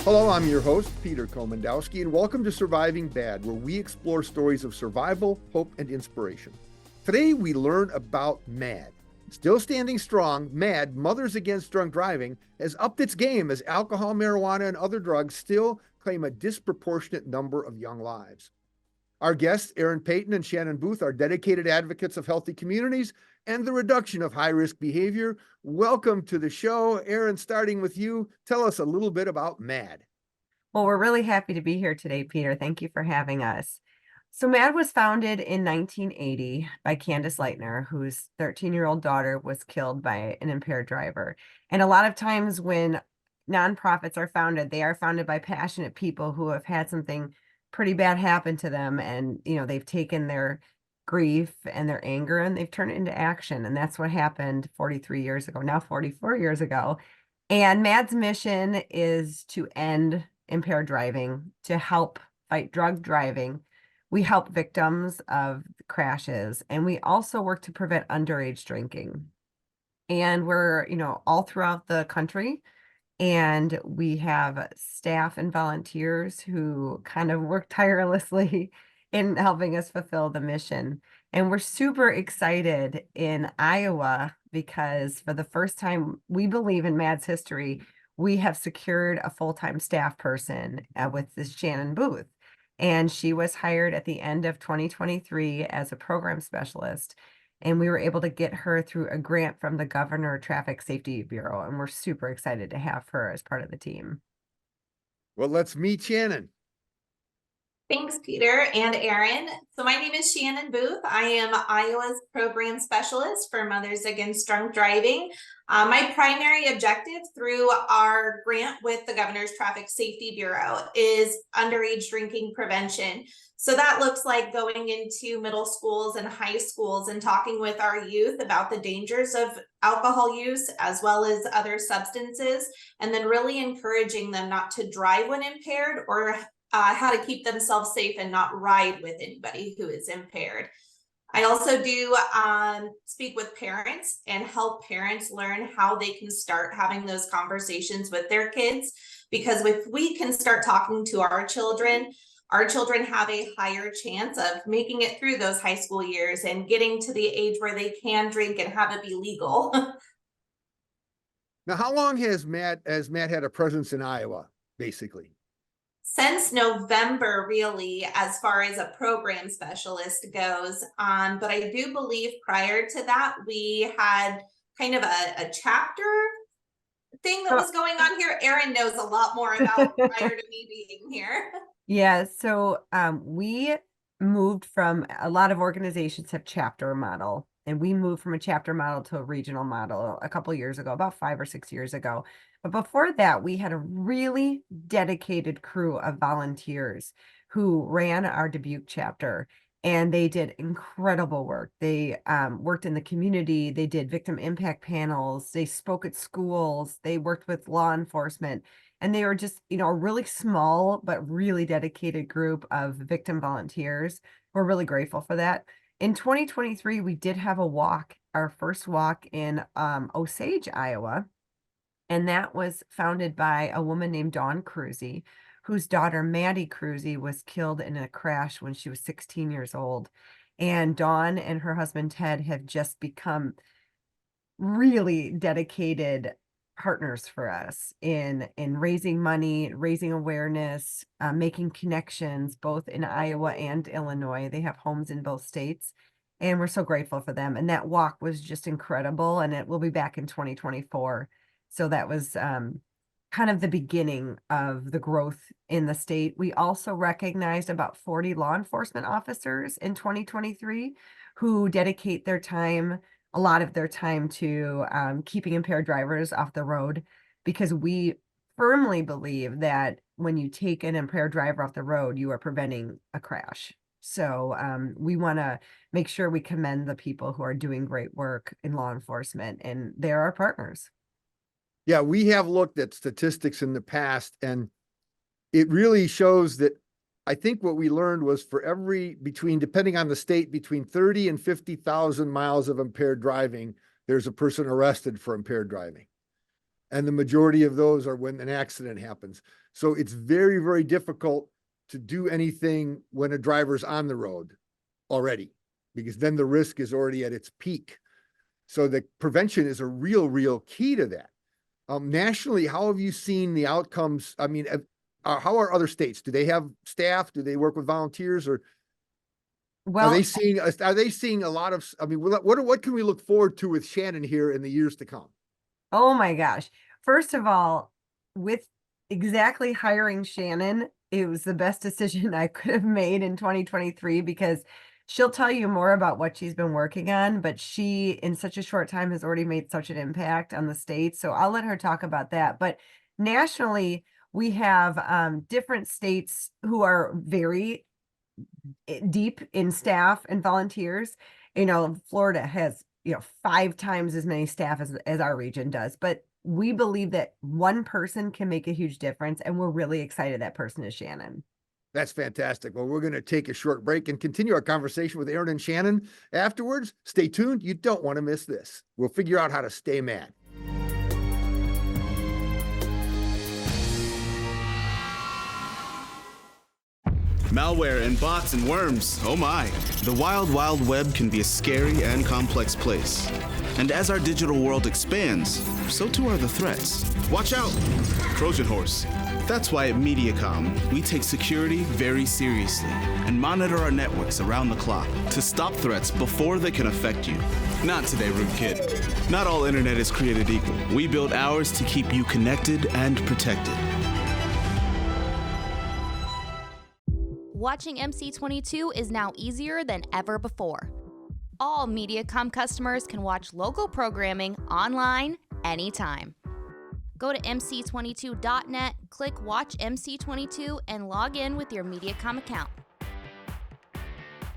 Hello, I'm your host, Peter Komendowski, and welcome to Surviving Bad, where we explore stories of survival, hope, and inspiration. Today, we learn about MAD. Still standing strong, MAD, Mothers Against Drunk Driving, has upped its game as alcohol, marijuana, and other drugs still claim a disproportionate number of young lives. Our guests, Aaron Payton and Shannon Booth, are dedicated advocates of healthy communities and the reduction of high-risk behavior. Welcome to the show. Aaron, starting with you, tell us a little bit about MAD. Well, we're really happy to be here today, Peter. Thank you for having us. So MAD was founded in 1980 by Candace Leitner, whose 13-year-old daughter was killed by an impaired driver. And a lot of times when nonprofits are founded, they are founded by passionate people who have had something pretty bad happen to them. And, they've taken their grief and their anger and they've turned it into action. And that's what happened 43 years ago, now 44 years ago. And MAD's mission is to end impaired driving, to help fight drug driving. We help victims of crashes, and we also work to prevent underage drinking. And we're, all throughout the country, and we have staff and volunteers who kind of work tirelessly in helping us fulfill the mission. And we're super excited in Iowa because for the first time, we believe in MAD's history, we have secured a full-time staff person with this Shannon Booth. And she was hired at the end of 2023 as a program specialist. And we were able to get her through a grant from the Governor Traffic Safety Bureau. And we're super excited to have her as part of the team. Well, let's meet Shannon. Thanks, Peter and Aaron. So my name is Shannon Booth. I am Iowa's program specialist for Mothers Against Drunk Driving. My primary objective through our grant with the Governor's Traffic Safety Bureau is underage drinking prevention. So that looks like going into middle schools and high schools and talking with our youth about the dangers of alcohol use as well as other substances, and then really encouraging them not to drive when impaired or how to keep themselves safe and not ride with anybody who is impaired. I also do speak with parents and help parents learn how they can start having those conversations with their kids, because if we can start talking to our children have a higher chance of making it through those high school years and getting to the age where they can drink and have it be legal. Now, how long has MAD had a presence in Iowa, basically? Since November, really, as far as a program specialist goes. But I do believe prior to that, we had kind of a chapter thing that was going on here. Aaron knows a lot more about prior to me being here. Yeah, so we moved from, a lot of organizations have chapter model, and we moved from a chapter model to a regional model a couple of years ago, about 5 or 6 years ago. But before that, we had a really dedicated crew of volunteers who ran our Dubuque chapter, and they did incredible work. They worked in the community, they did victim impact panels, they spoke at schools, they worked with law enforcement. And they were just, a really small but really dedicated group of victim volunteers. We're really grateful for that. In 2023, we did have a walk, our first walk in Osage, Iowa. And that was founded by a woman named Dawn Cruzy, whose daughter, Maddie Cruzy, was killed in a crash when she was 16 years old. And Dawn and her husband, Ted, have just become really dedicated partners for us in raising money, raising awareness, making connections, both in Iowa and Illinois. They have homes in both states, and we're so grateful for them. And that walk was just incredible, and it will be back in 2024. So that was kind of the beginning of the growth in the state. We also recognized about 40 law enforcement officers in 2023 who dedicate their time, a lot of their time, to keeping impaired drivers off the road, because we firmly believe that when you take an impaired driver off the road, you are preventing a crash. So we want to make sure we commend the people who are doing great work in law enforcement, and they're our partners. Yeah, we have looked at statistics in the past, and it really shows that I think what we learned was for depending on the state, between 30 and 50,000 miles of impaired driving, there's a person arrested for impaired driving. And the majority of those are when an accident happens. So it's very, very difficult to do anything when a driver's on the road already, because then the risk is already at its peak. So the prevention is a real key to that. Nationally, how have you seen the outcomes? I mean, how are other states? Do they have staff? Do they work with volunteers, or Well, are they seeing a lot of? I mean, what can we look forward to with Shannon here in the years to come? oh my gosh. First of all, with exactly hiring Shannon, it was the best decision I could have made in 2023 because she'll tell you more about what she's been working on, but she, in such a short time, has already made such an impact on the state. So I'll let her talk about that. But nationally, we have different states who are very deep in staff and volunteers. Florida has, 5 times as many staff as our region does, but we believe that one person can make a huge difference, and we're really excited that person is Shannon. That's fantastic. Well, we're going to take a short break and continue our conversation with Aaron and Shannon afterwards. Stay tuned. You don't want to miss this. We'll figure out how to stay mad. Malware and bots and worms, oh my. The wild, wild web can be a scary and complex place. And as our digital world expands, so too are the threats. Watch out, Trojan horse. That's why at Mediacom, we take security very seriously and monitor our networks around the clock to stop threats before they can affect you. Not today, rude kid. Not all internet is created equal. We build ours to keep you connected and protected. Watching MC22 is now easier than ever before. All Mediacom customers can watch local programming online anytime. Go to mc22.net, click Watch MC22, and log in with your Mediacom account.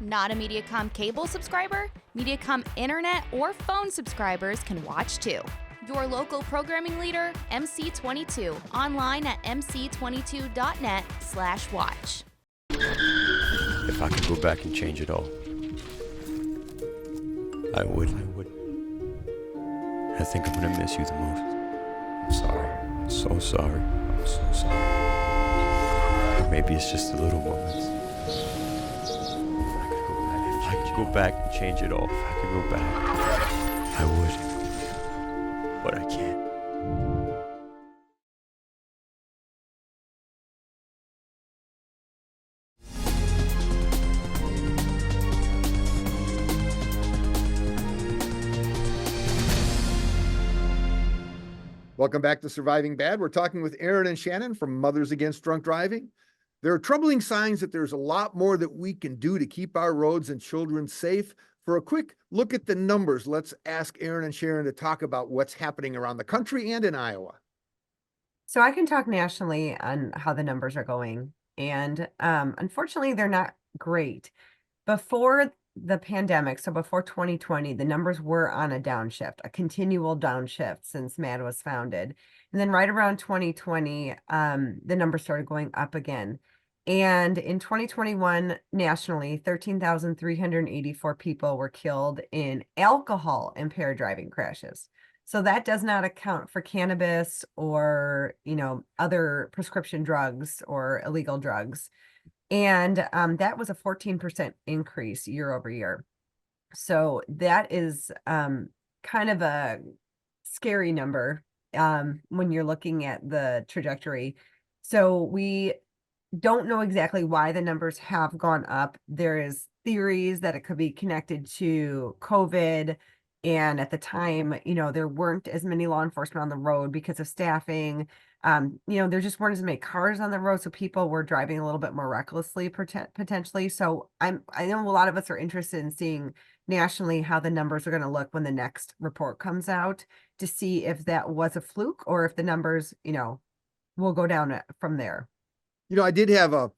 Not a Mediacom cable subscriber? Mediacom internet or phone subscribers can watch too. Your local programming leader, MC22, online at mc22.net/watch. If I could go back and change it all, I would. I think I'm gonna miss you the most. I'm sorry. I'm so sorry. I'm so sorry. Maybe it's just the little moments. If I could go back and change it all. If I could go back, I would. But I can't. Welcome back to Surviving Bad. We're talking with Aaron and Shannon from Mothers Against Drunk Driving. There are troubling signs that there's a lot more that we can do to keep our roads and children safe. For a quick look at the numbers, let's ask Aaron and Sharon to talk about what's happening around the country and in Iowa. So I can talk nationally on how the numbers are going. And unfortunately, they're not great. Before the pandemic, so before 2020, the numbers were on a downshift, a continual downshift since MAD was founded. And then right around 2020, the numbers started going up again. And in 2021, nationally, 13,384 people were killed in alcohol impaired driving crashes. So that does not account for cannabis or, other prescription drugs or illegal drugs. And that was a 14% increase year over year. So that is kind of a scary number when you're looking at the trajectory. So we don't know exactly why the numbers have gone up. There is theories that it could be connected to COVID. And at the time, there weren't as many law enforcement on the road because of staffing. There just weren't as many cars on the road, so people were driving a little bit more recklessly potentially. So I know a lot of us are interested in seeing nationally how the numbers are going to look when the next report comes out to see if that was a fluke or if the numbers, will go down from there. I did have a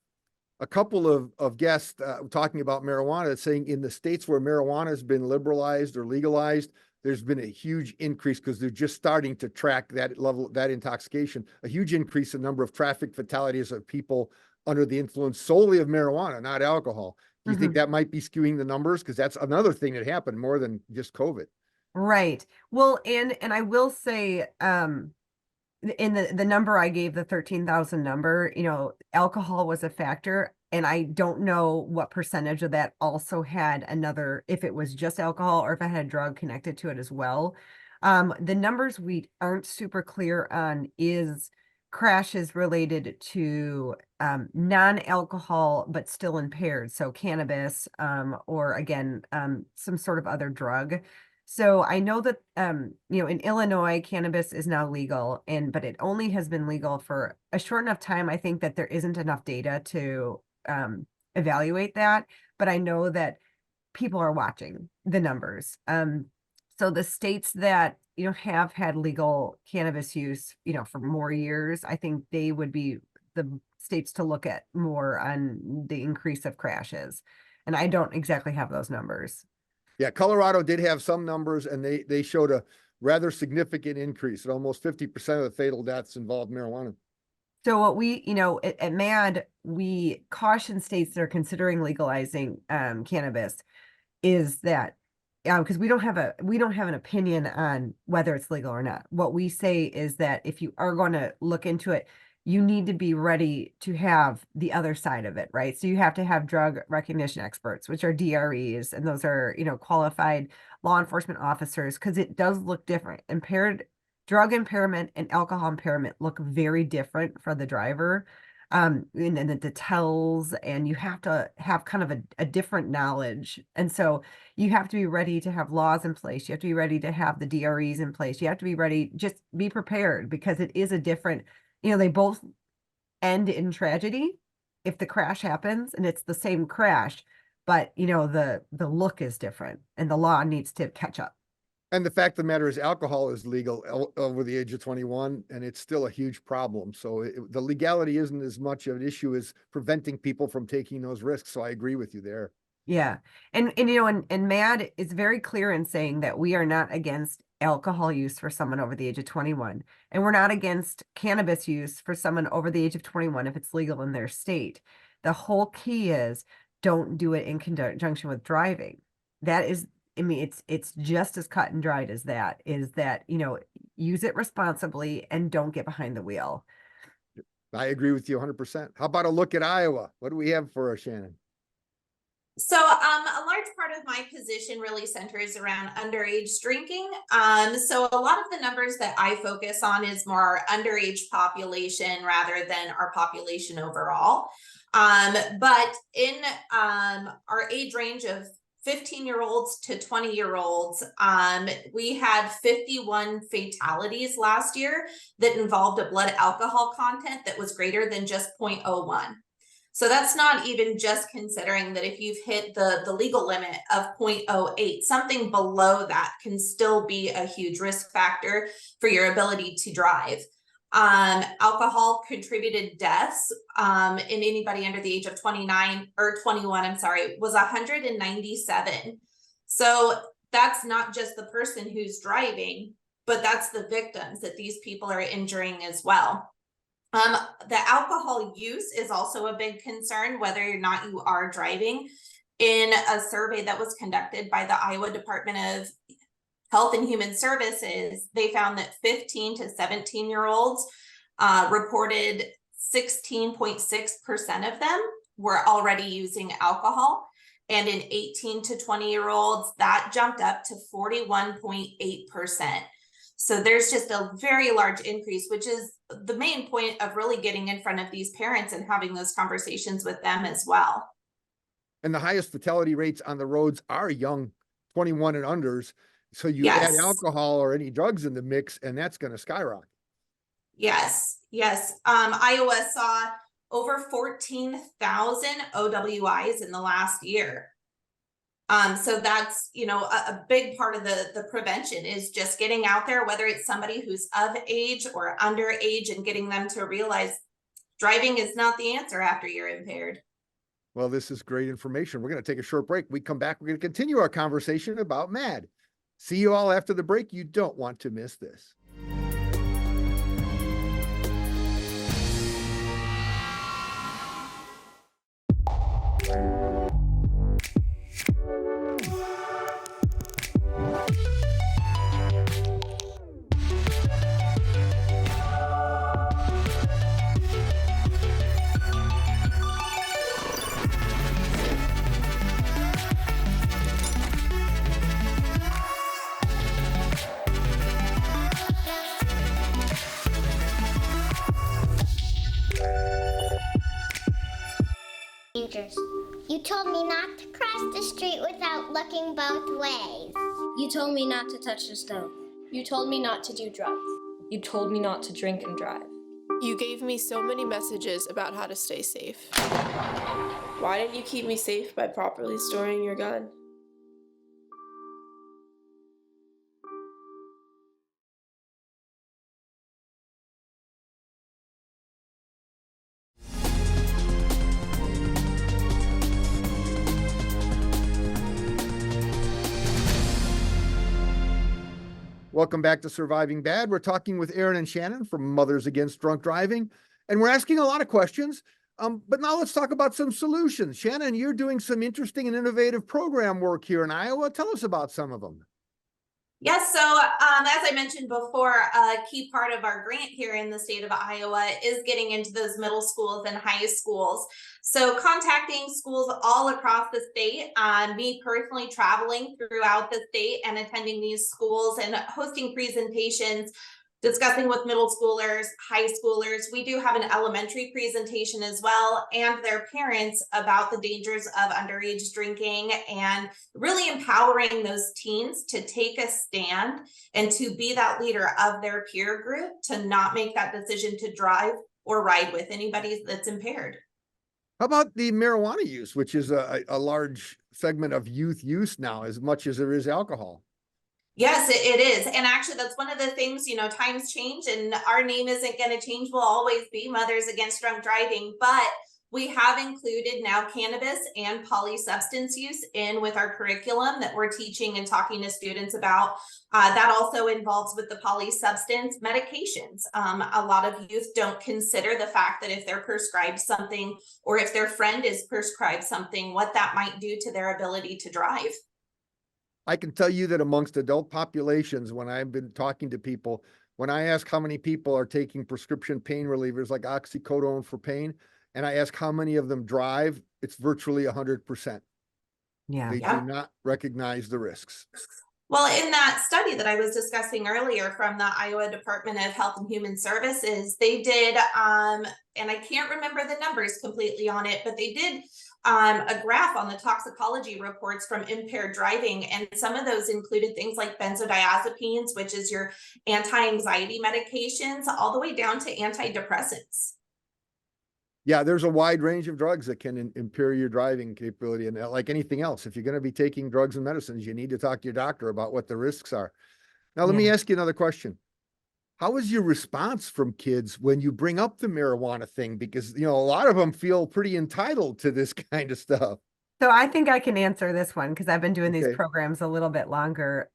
couple of guests talking about marijuana, saying in the states where marijuana has been liberalized or legalized, there's been a huge increase because they're just starting to track that level, that intoxication, a huge increase in number of traffic fatalities of people under the influence solely of marijuana, not alcohol. Do you think that might be skewing the numbers? Because that's another thing that happened more than just COVID. Right. Well, and I will say, in the number I gave, the 13,000 number, alcohol was a factor. And I don't know what percentage of that also had another, if it was just alcohol or if it had a drug connected to it as well. The numbers we aren't super clear on is crashes related to non-alcohol but still impaired, so cannabis, or again, some sort of other drug. So I know that in Illinois, cannabis is now legal, but it only has been legal for a short enough time. I think that there isn't enough data to evaluate that, but I know that people are watching the numbers. So the states that have had legal cannabis use for more years, I think they would be the states to look at more on the increase of crashes. And I don't exactly have those numbers. Yeah, Colorado did have some numbers, and they showed a rather significant increase. At almost 50% of the fatal deaths involved marijuana. So what we, at MAD, we caution states that are considering legalizing cannabis is that because we don't have an opinion on whether it's legal or not. What we say is that if you are going to look into it, you need to be ready to have the other side of it, right? So you have to have drug recognition experts, which are DREs, and those are, qualified law enforcement officers, because it does look different. Drug impairment and alcohol impairment look very different for the driver. And the tells, and you have to have kind of a different knowledge. And so you have to be ready to have laws in place. You have to be ready to have the DREs in place. You have to be ready, just be prepared, because it is a different, they both end in tragedy if the crash happens, and it's the same crash, but the look is different and the law needs to catch up. And the fact of the matter is alcohol is legal over the age of 21, and it's still a huge problem. So the legality isn't as much of an issue as preventing people from taking those risks. So I agree with you there. Yeah. And MAD is very clear in saying that we are not against alcohol use for someone over the age of 21. And we're not against cannabis use for someone over the age of 21 if it's legal in their state. The whole key is don't do it in conjunction with driving. That is, it's just as cut and dried as that, is that, use it responsibly and don't get behind the wheel. I agree with you 100%. How about a look at Iowa? What do we have for us, Shannon? So a large part of my position really centers around underage drinking. So a lot of the numbers that I focus on is more our underage population rather than our population overall. But in our age range of 15-year-olds to 20-year-olds, we had 51 fatalities last year that involved a blood alcohol content that was greater than just 0.01. So that's not even just considering that if you've hit the legal limit of 0.08, something below that can still be a huge risk factor for your ability to drive. Alcohol contributed deaths in anybody under the age of 21, was 197. So that's not just the person who's driving, but that's the victims that these people are injuring as well. The alcohol use is also a big concern, whether or not you are driving. In a survey that was conducted by the Iowa Department of Health and Human Services, they found that 15 to 17-year-olds reported 16.6% of them were already using alcohol. And in 18 to 20-year-olds, that jumped up to 41.8%. So there's just a very large increase, which is the main point of really getting in front of these parents and having those conversations with them as well. And the highest fatality rates on the roads are young 21 and unders. So you Yes. add alcohol or any drugs in the mix, and that's going to skyrocket. Yes. Iowa saw over 14,000 OWIs in the last year. So that's, a big part of the prevention is just getting out there, whether it's somebody who's of age or underage, and getting them to realize driving is not the answer after you're impaired. Well, this is great information. We're going to take a short break. We come back, we're going to continue our conversation about MAD. See you all after the break. You don't want to miss this. strangers. You told me not to cross the street without looking both ways. You told me not to touch the stove. You told me not to do drugs. You told me not to drink and drive. You gave me so many messages about how to stay safe. Why didn't you keep me safe by properly storing your gun? Welcome back to Surviving Bad. We're talking with Aaron and Shannon from Mothers Against Drunk Driving, and we're asking a lot of questions. But now let's talk about some solutions. Shannon, you're doing some interesting and innovative program work here in Iowa. Tell us about some of them. Yes, so as I mentioned before, a key part of our grant here in the state of Iowa is getting into those middle schools and high schools. So contacting schools all across the state, me personally traveling throughout the state and attending these schools and hosting presentations, discussing with middle schoolers, high schoolers. We do have an elementary presentation as well, and their parents about the dangers of underage drinking and really empowering those teens to take a stand and to be that leader of their peer group, to not make that decision to drive or ride with anybody that's impaired. How about the marijuana use, which is a large segment of youth use now, as much as there is alcohol? Yes, it is. And actually, that's one of the things, times change and our name isn't going to change. We'll always be Mothers Against Drunk Driving, but we have included now cannabis and polysubstance use in with our curriculum that we're teaching and talking to students about. That also involves with the polysubstance medications. A lot of youth don't consider the fact that if they're prescribed something or if their friend is prescribed something, what that might do to their ability to drive. I can tell you that amongst adult populations, when I've been talking to people, when I ask how many people are taking prescription pain relievers like oxycodone for pain, and I ask how many of them drive, it's virtually 100%. Yeah. They do not recognize the risks. Well, in that study that I was discussing earlier from the Iowa Department of Health and Human Services, they did, and I can't remember the numbers completely on it, but they did a graph on the toxicology reports from impaired driving. And some of those included things like benzodiazepines, which is your anti-anxiety medications, all the way down to antidepressants. Yeah, there's a wide range of drugs that can impair your driving capability. And like anything else, if you're going to be taking drugs and medicines, you need to talk to your doctor about what the risks are. Now, let me ask you another question. How is your response from kids when you bring up the marijuana thing? Because, a lot of them feel pretty entitled to this kind of stuff. So I think I can answer this one because I've been doing these Okay. programs a little bit longer.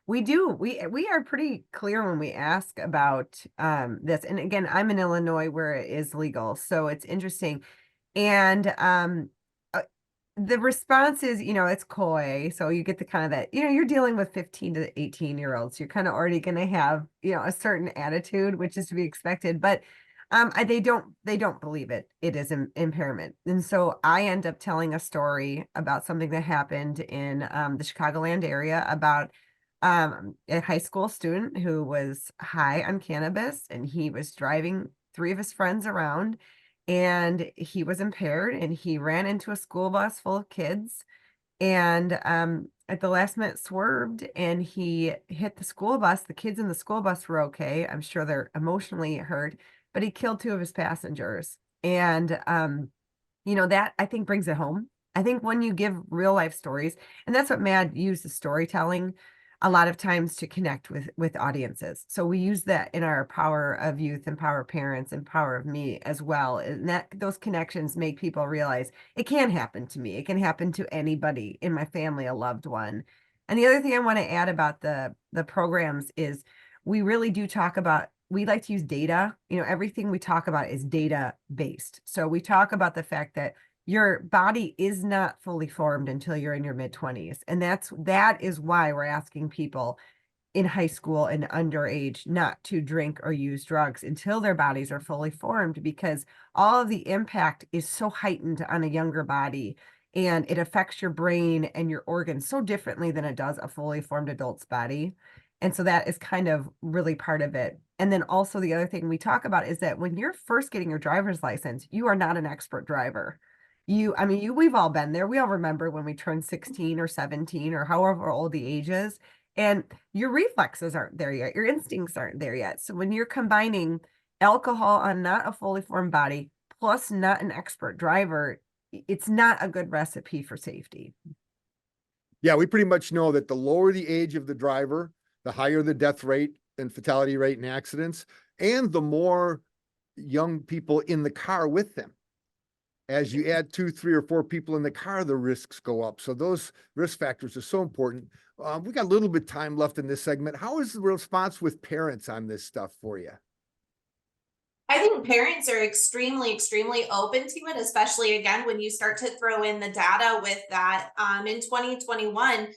We are pretty clear when we ask about this. And again, I'm in Illinois where it is legal, so it's interesting. And the response is, it's coy. So you get the kind of that, you're dealing with 15 to 18-year-olds. You're kind of already going to have, a certain attitude, which is to be expected. But they don't believe it. It is an impairment. And so I end up telling a story about something that happened in the Chicagoland area about a high school student who was high on cannabis, and he was driving 3 of his friends around, and he was impaired, and he ran into a school bus full of kids, and at the last minute swerved, and he hit the school bus. The kids in the school bus were okay. I'm sure they're emotionally hurt, but he killed 2 of his passengers. And, that I think brings it home. I think when you give real life stories, and that's what MAD uses, storytelling, a lot of times to connect with audiences. So we use that in our Power of Youth and Power of Parents and Power of Me as well. And that those connections make people realize it can happen to me. It can happen to anybody in my family, a loved one. And the other thing I want to add about the programs is we really do talk about, we like to use data. Everything we talk about is data based. So we talk about the fact that your body is not fully formed until you're in your mid-20s. And that is why we're asking people in high school and underage not to drink or use drugs until their bodies are fully formed, because all of the impact is so heightened on a younger body, and it affects your brain and your organs so differently than it does a fully formed adult's body. And so that is kind of really part of it. And then also the other thing we talk about is that when you're first getting your driver's license, you are not an expert driver. We've all been there. We all remember when we turned 16 or 17 or however old the age is, and your reflexes aren't there yet. Your instincts aren't there yet. So when you're combining alcohol on not a fully formed body plus not an expert driver, it's not a good recipe for safety. Yeah, we pretty much know that the lower the age of the driver, the higher the death rate and fatality rate in accidents, and the more young people in the car with them. As you add 2, 3, or 4 people in the car, the risks go up. So those risk factors are so important. We got a little bit time left in this segment. How is the response with parents on this stuff for you? I think parents are extremely, extremely open to it, especially again, when you start to throw in the data with that. In 2021,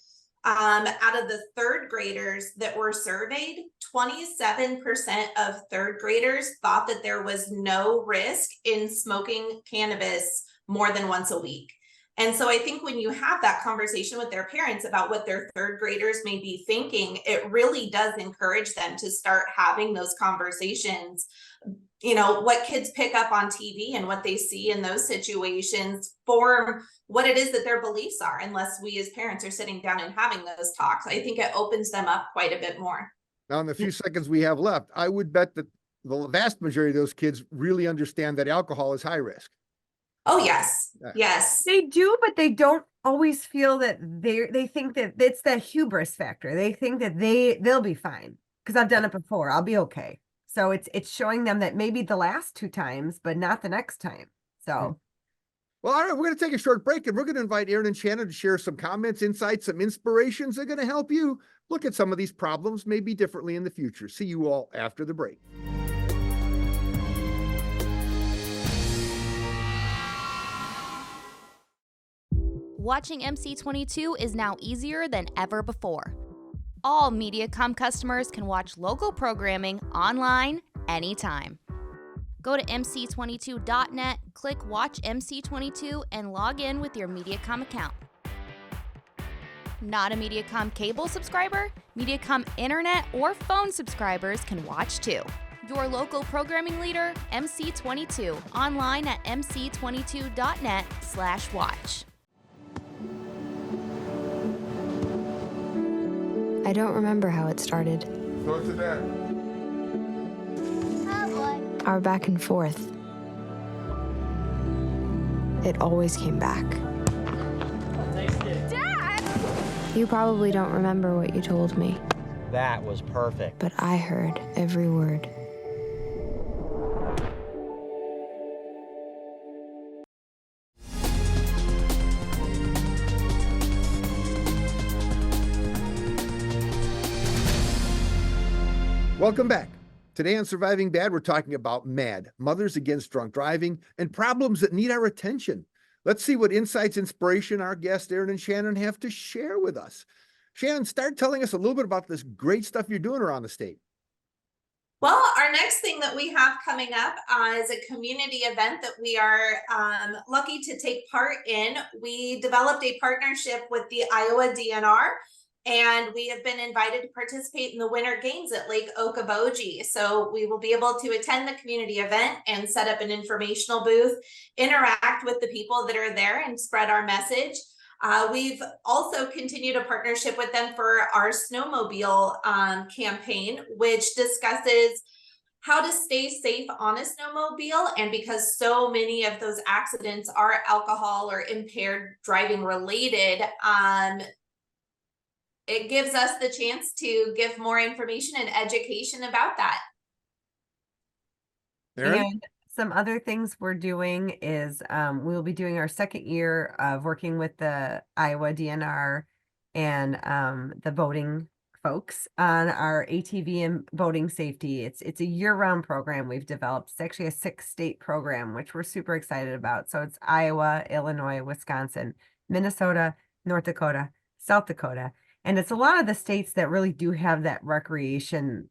out of the third graders that were surveyed, 27% of third graders thought that there was no risk in smoking cannabis more than once a week. And so I think when you have that conversation with their parents about what their third graders may be thinking, it really does encourage them to start having those conversations. What kids pick up on TV and what they see in those situations form what it is that their beliefs are, unless we as parents are sitting down and having those talks. I think it opens them up quite a bit more. Now, in the few seconds we have left, I would bet that the vast majority of those kids really understand that alcohol is high risk. Oh, yes. Yes. They do, but they don't always feel that they think that it's that hubris factor. They think that they'll be fine because I've done it before. I'll be okay. So it's showing them that maybe the last 2 times, but not the next time. So. Well, all right, we're going to take a short break and we're going to invite Aaron and Shannon to share some comments, insights, some inspirations that are going to help you look at some of these problems maybe differently in the future. See you all after the break. Watching MC22 is now easier than ever before. All MediaCom customers can watch local programming online anytime. Go to mc22.net, click Watch MC22, and log in with your MediaCom account. Not a MediaCom cable subscriber? MediaCom internet or phone subscribers can watch too. Your local programming leader, MC22, online at mc22.net/watch. I don't remember how it started. Go to bed. Oh boy. Our back and forth. It always came back. Dad! You probably don't remember what you told me, That was perfect. but I heard every word. Welcome back. Today on Surviving Bad, we're talking about MAD, Mothers Against Drunk Driving, and problems that need our attention. Let's see what insights, inspiration our guests, Aaron and Shannon, have to share with us. Shannon, start telling us a little bit about this great stuff you're doing around the state. Well, our next thing that we have coming up is a community event that we are lucky to take part in. We developed a partnership with the Iowa DNR, and we have been invited to participate in the Winter Games at Lake Okoboji. So we will be able to attend the community event and set up an informational booth, interact with the people that are there, and spread our message. We've also continued a partnership with them for our snowmobile campaign, which discusses how to stay safe on a snowmobile. And because so many of those accidents are alcohol or impaired driving related, it gives us the chance to give more information and education about that. Aaron? And some other things we're doing is we'll be doing our second year of working with the Iowa DNR and the boating folks on our ATV and boating safety. It's a year-round program we've developed. It's actually a 6-state program, which we're super excited about. So it's Iowa, Illinois, Wisconsin, Minnesota, North Dakota, South Dakota. And it's a lot of the states that really do have that recreation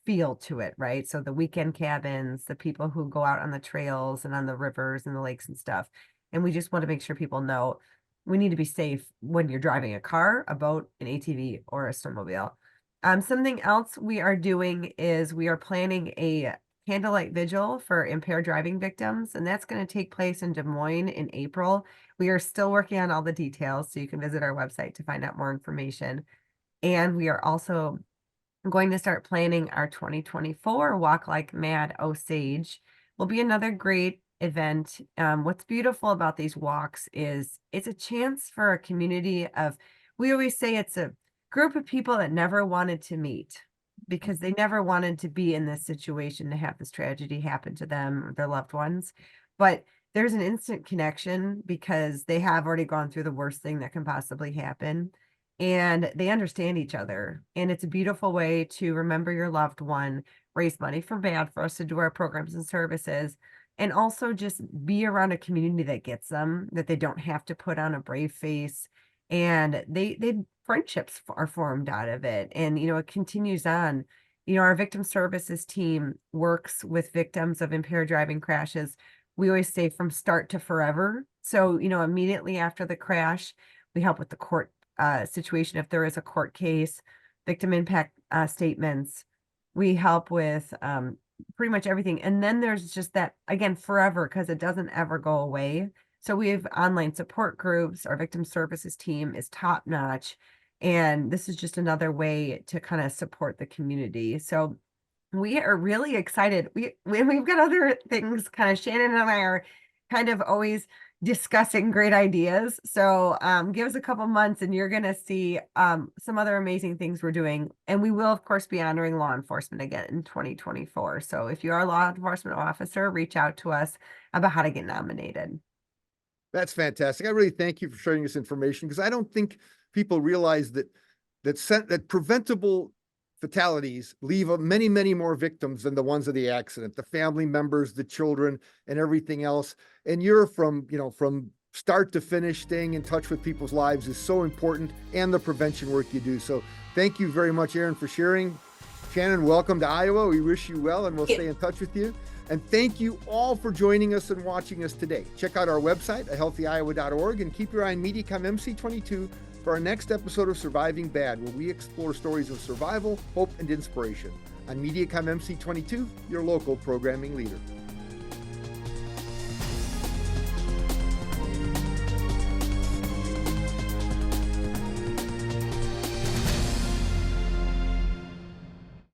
feel to it, right? So the weekend cabins, the people who go out on the trails and on the rivers and the lakes and stuff. And we just want to make sure people know we need to be safe when you're driving a car, a boat, an ATV, or a snowmobile. Something else we are doing is we are planning a candlelight vigil for impaired driving victims, and that's going to take place in Des Moines in April. We are still working on all the details, so you can visit our website to find out more information. And we are also going to start planning our 2024 Walk Like Mad Osage. Will be another great event. What's beautiful about these walks is it's a chance for a community of, we always say it's a group of people that never wanted to meet because they never wanted to be in this situation to have this tragedy happen to them or their loved ones. But there's an instant connection because they have already gone through the worst thing that can possibly happen. And they understand each other. And it's a beautiful way to remember your loved one, raise money for BAD for us to do our programs and services, and also just be around a community that gets them, that they don't have to put on a brave face. And they friendships are formed out of it. And, it continues on. Our victim services team works with victims of impaired driving crashes. We always say from start to forever. So, immediately after the crash, we help with the court situation if there is a court case, victim impact statements. We help with pretty much everything. And then there's just that, again, forever, because it doesn't ever go away. So we have online support groups. Our victim services team is top notch. And this is just another way to kind of support the community. So we are really excited. We've got other things, kind of Shannon and I are kind of always discussing great ideas. So give us a couple months and you're going to see some other amazing things we're doing. And we will, of course, be honoring law enforcement again in 2024. So if you are a law enforcement officer, reach out to us about how to get nominated. That's fantastic. I really thank you for sharing this information, because I don't think people realize that preventable fatalities leave many, many more victims than the ones of the accident, the family members, the children, and everything else. And you're from start to finish, staying in touch with people's lives is so important, and the prevention work you do. So thank you very much, Erin, for sharing. Shannon, welcome to Iowa. We wish you well, and we'll stay in touch with you. And thank you all for joining us and watching us today. Check out our website at healthyiowa.org and keep your eye on MediaCom MC22 for our next episode of Surviving Bad, where we explore stories of survival, hope, and inspiration. On MediaCom MC22, your local programming leader.